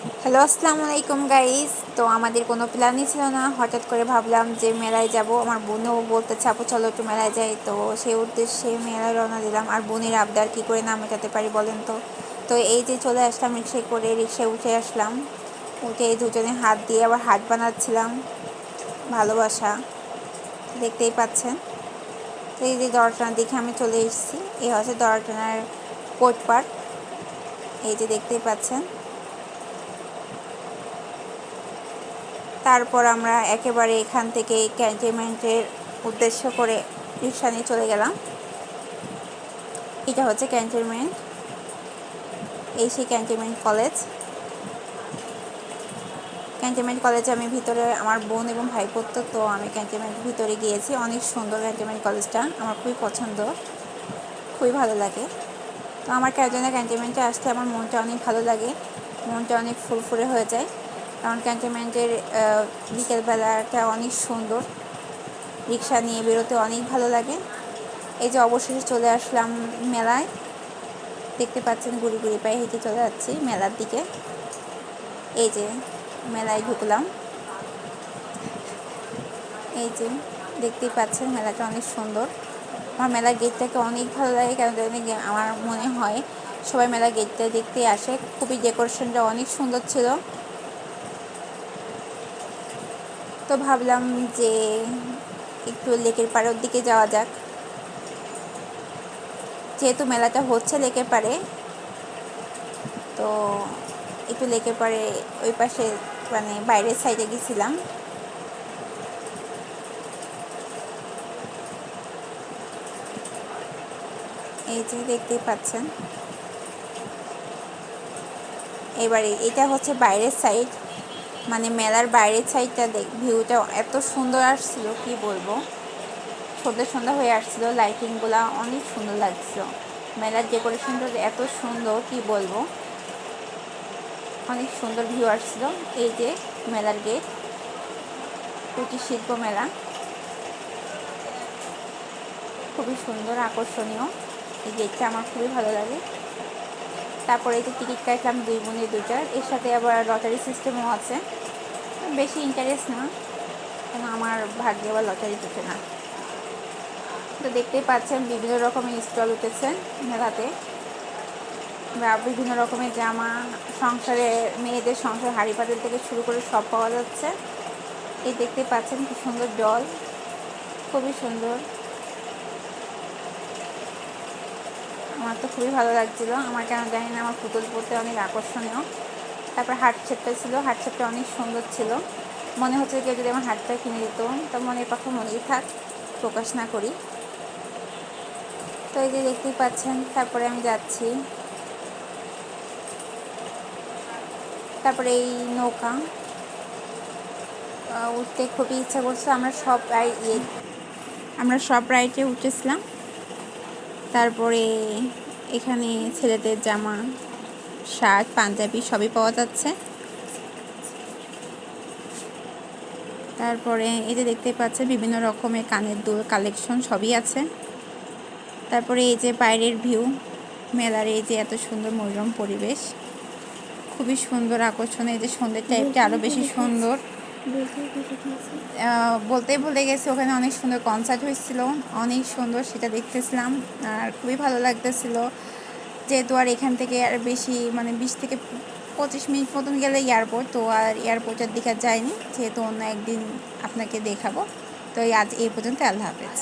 Hello, আসসালামু আলাইকুম guys. তো আমাদের কোনো প্ল্যানই ছিল না, হঠাৎ করে ভাবলাম যে মেলায় যাব। আমার বোনও বলতেছে আপু চলো একটু মেলায় যাই, তো সেই উদ্দেশ্যে মেলায় রওনা দিলাম। আর বোনের আবদার কী করে না মেটাতে পারি বলেন তো। তো এই যে চলে আসলাম রিক্সায় করে, রিক্সায় উঠে আসলাম। উঠে এই দুজনে হাত দিয়ে আবার হাত বানাচ্ছিলাম, ভালোবাসা দেখতেই পাচ্ছেন। তো এই যে দড়াটানা দেখে আমি চলে এসেছি, এই হচ্ছে দড়াটানার কোট পার্ট, এই যে দেখতেই পাচ্ছেন। তারপর আমরা একেবারে এখান থেকে ক্যান্টনমেন্টের উদ্দেশ্য করে রিক্সা নিয়ে চলে গেলাম। এটা হচ্ছে ক্যান্টনমেন্ট, এই সেই ক্যান্টনমেন্ট কলেজ। ক্যান্টনমেন্ট কলেজে আমি ভিতরে, আমার বোন এবং ভাই পড়তো, তো আমি ক্যান্টনমেন্টের ভিতরে গিয়েছি। অনেক সুন্দর ক্যান্টনমেন্ট কলেজটা, আমার খুবই পছন্দ, খুবই ভালো লাগে। তো আমার কেন জানি ক্যান্টনমেন্টে আসতে আমার মনটা অনেক ভালো লাগে, মনটা অনেক ফুরফুরে হয়ে যায়। কারণ ক্যান্টনমেন্টের বিকেলবেলাটা অনেক সুন্দর, রিক্সা নিয়ে বেরোতে অনেক ভালো লাগে। এই যে অবশেষে চলে আসলাম মেলায়, দেখতে পাচ্ছেন গুড়ি গুড়ি পায়ে হেঁটে চলে যাচ্ছি মেলার দিকে। এই যে মেলায় ঢুকলাম, এই যে দেখতেই পাচ্ছেন মেলাটা অনেক সুন্দর। আমার মেলার গেটটাকে অনেক ভালো লাগে, কেন জানি আমার মনে হয় সবাই মেলার গেটটা দেখতে আসে। খুবই ডেকোরেশনটা অনেক সুন্দর ছিল। তো ভাবলাম যে একটু লেকের পাড়ের দিকে যাওয়া যাক, যেহেতু মেলাটা হচ্ছে লেকের পাড়ে। তো একটু লেকের পাড়ে ওই পাশে মানে বাইরের সাইডে গেছিলাম। এই যে দেখতেই পাচ্ছেন, এবারে এটা হচ্ছে বাইরের সাইড, মানে মেলার বাইরের সাইডটা ভিউটা এত সুন্দর আসছিল কি বলবো। সন্ধ্যা সন্ধ্যা হয়ে আসছিল, লাইটিংগুলো অনেক সুন্দর লাগছিল, মেলার ডেকোরেশনটা এত সুন্দর কি বলবো, অনেক সুন্দর ভিউ আসছিল। এই যে মেলার গেট, কুটির শিল্প মেলা, খুবই সুন্দর আকর্ষণীয়। এই গেটটা আমার খুবই ভালো লাগে। তারপরে এই যে টিকিট কাটলাম 2 বোনে 2টার, এর সাথে আবার লটারি সিস্টেমও আছে। বেশি ইন্টারেস্ট না, কেন আমার ভাগ্যে আবার লটারি জুটে না। তো দেখতেই পাচ্ছেন বিভিন্ন রকমের স্টল উঠেছে মেলাতে, বা বিভিন্ন রকমের জামা, সংসারে মেয়েদের সংসার হাঁড়ি পাতিল থেকে শুরু করে সব পাওয়া যাচ্ছে। এই দেখতে পাচ্ছেন কি সুন্দর ডল, খুবই সুন্দর, আমার তো খুবই ভালো লাগছিল। আমার কেন জানি না আমার পুতুল পরতে অনেক আকর্ষণীয়। তারপর হার্ট শেপটা ছিল, হার্ট শেপটা অনেক সুন্দর ছিল। মনে হচ্ছে কেউ যদি আমার হার্টটা কিনে দিত, তো মনের কথা মনেই থাক, প্রকাশ না করি। তো এই যে দেখতেই পাচ্ছেন, তারপরে আমি যাচ্ছি। তারপরে এই নৌকা উঠতে খুবই ইচ্ছা করছে। আমরা সব রাইডে উঠেছিলাম। তারপরে এখানে ছেলেদের জামা, শার্ট, পাঞ্জাবি সবই পাওয়া যাচ্ছে। তারপরে এই যে দেখতে পাচ্ছেন বিভিন্ন রকমের কানের দুল কালেকশন সবই আছে। তারপরে এই যে বাইরের ভিউ, মেলার এই যে এত সুন্দর মনোরম পরিবেশ, খুবই সুন্দর আকর্ষণীয়। এই যে সন্ধ্যের টাইপটা আরও বেশি সুন্দর। বলতেই ভুলে গেছি, ওখানে অনেক সুন্দর কনসার্ট হয়েছিল, অনেক সুন্দর, সেটা দেখতেছিলাম আর খুবই ভালো লাগতেছিল। যেহেতু আর এখান থেকে আর বেশি মানে 20 থেকে 25 মিনিট মতন গেলে এয়ারপোর্ট, তো আর এয়ারপোর্টের দিকে যাইনি, যেহেতু অন্য একদিন আপনাকে দেখাবো। তো আজ এই পর্যন্ত, আল্লাহ হাফেজ।